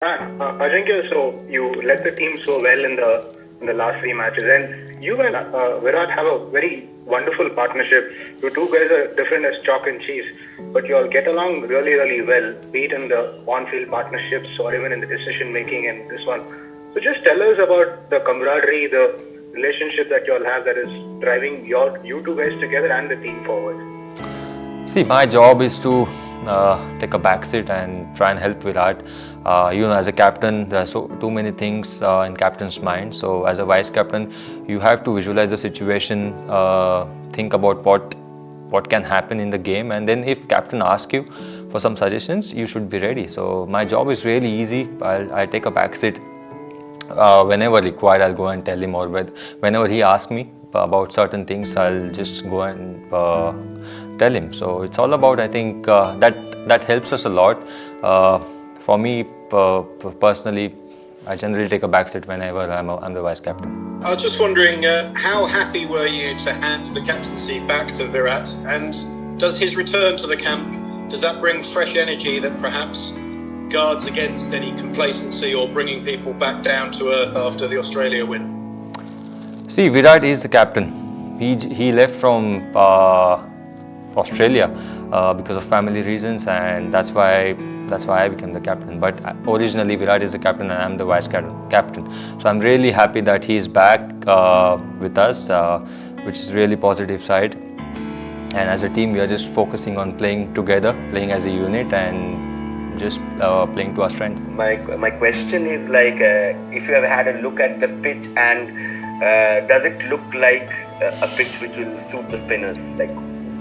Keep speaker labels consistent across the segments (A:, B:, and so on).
A: Ajinkya, so you led the team so well in the last three matches, and you and Virat have a very wonderful partnership. You two guys are different as chalk and cheese, but you all get along really, really well, be it in the on-field partnerships or even in the decision making in this one. So just tell us about the camaraderie, the relationship that you all have that is driving you two guys together and the team forward.
B: See, my job is to take a back seat and try and help Virat. As a captain, there are too many things in captain's mind. So, as a vice captain, you have to visualize the situation, think about what can happen in the game, and then if captain asks you for some suggestions, you should be ready. So, my job is really easy. I'll take a back seat. Whenever required, I'll go and tell him, or whenever he asks me about certain things, I'll just go and tell him. So it's all about, I think, that helps us a lot. For me personally, I generally take a back seat whenever I'm the vice captain.
C: I was just wondering, how happy were you to hand the captaincy back to Virat? And does his return to the camp, does that bring fresh energy that perhaps guards against any complacency or bringing people back down to earth after the Australia win?
B: See, Virat is the captain. He left from Australia because of family reasons, and that's why I became the captain. But originally Virat is the captain and I'm the vice captain. So I'm really happy that he is back with us, which is really positive side. And as a team, we are just focusing on playing together, playing as a unit, and just playing to our strength.
D: My question is if you have had a look at the pitch, and does it look like a pitch which will suit the spinners?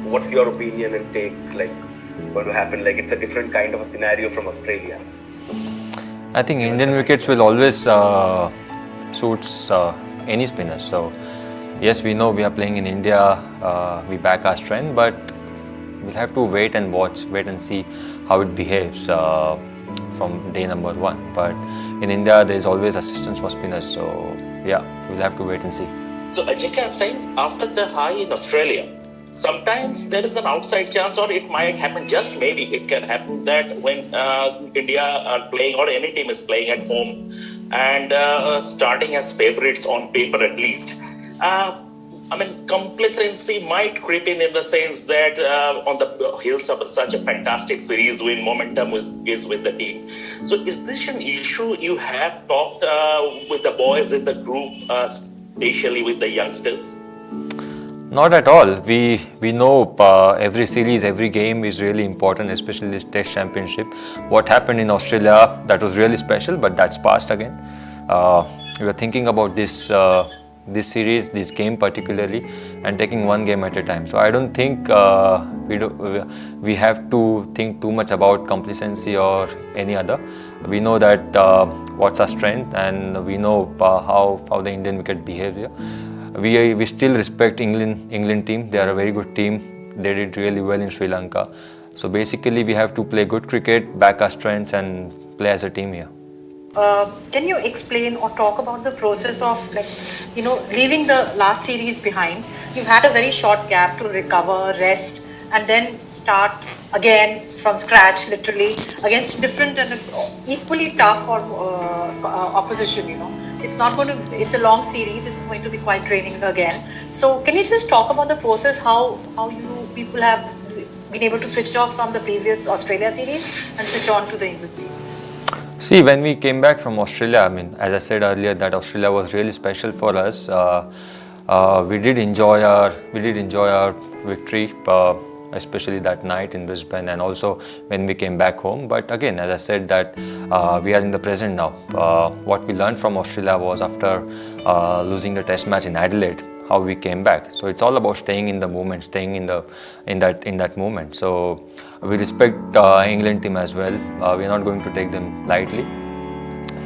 D: What's your opinion and take going to happen? It's a different kind of a scenario from Australia.
B: I think Indian wickets will always suits any spinner. So yes, we know we are playing in India, we back our strength, but we'll have to wait and see how it behaves from day number one. But in India, there is always assistance for spinners. So yeah, we'll have to wait and see.
E: So Ajinkya, I'm saying after the high in Australia, sometimes there is an outside chance, or it might happen, just maybe it can happen, that when India are playing or any team is playing at home and starting as favorites on paper at least, complacency might creep in the sense that on the heels of such a fantastic series win, momentum is with the team. So is this an issue you have talked with the boys in the group, especially with the youngsters?
B: Not at all. We know every series, every game is really important, especially this Test Championship. What happened in Australia, that was really special, but that's past again. We were thinking about this series, this game particularly, and taking one game at a time. So I don't think we have to think too much about complacency or any other. We know that what's our strength, and we know how the Indian wicket behaves here. We still respect England team. They are a very good team. They did really well in Sri Lanka. So basically, we have to play good cricket, back our strengths, and play as a team here.
F: Can you explain or talk about the process of leaving the last series behind? You've had a very short gap to recover, rest, and then start again from scratch, literally, against different and equally tough opposition. It's a long series. It's going to be quite draining again. So can you just talk about the process, how you people have been able to switch off from the previous Australia series and switch on to the England series?
B: See, when we came back from Australia, as I said earlier, that Australia was really special for us. We did enjoy our victory, especially that night in Brisbane, and also when we came back home. But again, as I said, that we are in the present now. What we learned from Australia was after losing the Test match in Adelaide, how we came back. So it's all about staying in the moment, staying in that moment. So we respect England team as well. We are not going to take them lightly.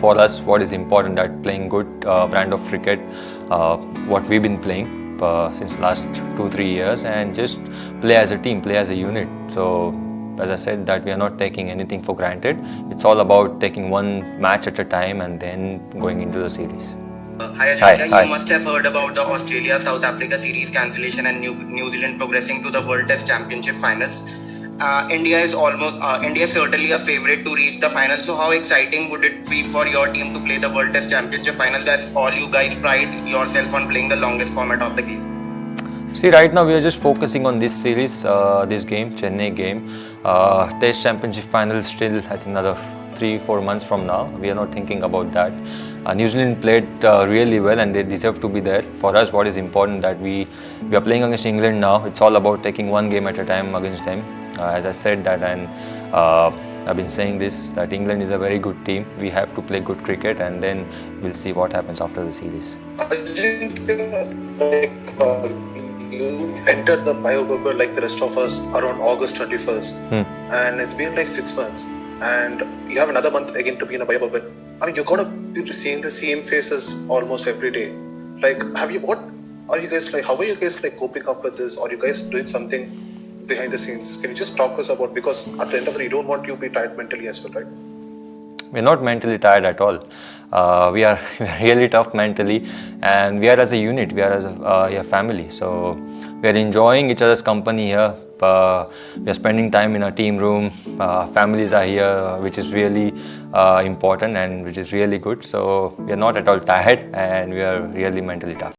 B: For us, what is important, that playing good brand of cricket, what we've been playing since last 2-3 years, and just play as a team, play as a unit. So as I said, that we are not taking anything for granted. It's all about taking one match at a time and then going into the series.
G: Hi Ajinkya, you must have heard about the Australia-South Africa series cancellation and New Zealand progressing to the World Test Championship finals. India is India is certainly a favorite to reach the final. So how exciting would it be for your team to play the World Test Championship final? That's all you guys pride yourself on playing the longest format of the game.
B: See, right now we are just focusing on this series, this game, Chennai game. Test Championship final still, I think, another 3-4 months from now. We are not thinking about that. New Zealand played really well and they deserve to be there. For us, what is important that we are playing against England now. It's all about taking one game at a time against them. As I said that, and I've been saying this, that England is a very good team. We have to play good cricket and then we'll see what happens after the series.
H: You entered the bio-bubble like the rest of us around August 21st and it's been like 6 months and you have another month again to be in a bio-bubble. I mean, you're gonna be seeing the same faces almost every day. Like, how are you guys like coping up with this? Are you guys doing something behind the scenes? Can you just talk us about, because at the end of the day, you don't want you to be tired mentally as well, right?
B: We're not mentally tired at all. We are really tough mentally, and we are as a unit, we are as a family. So we are enjoying each other's company here. We are spending time in our team room. Families are here, which is really important and which is really good. So we are not at all tired, and we are really mentally tough.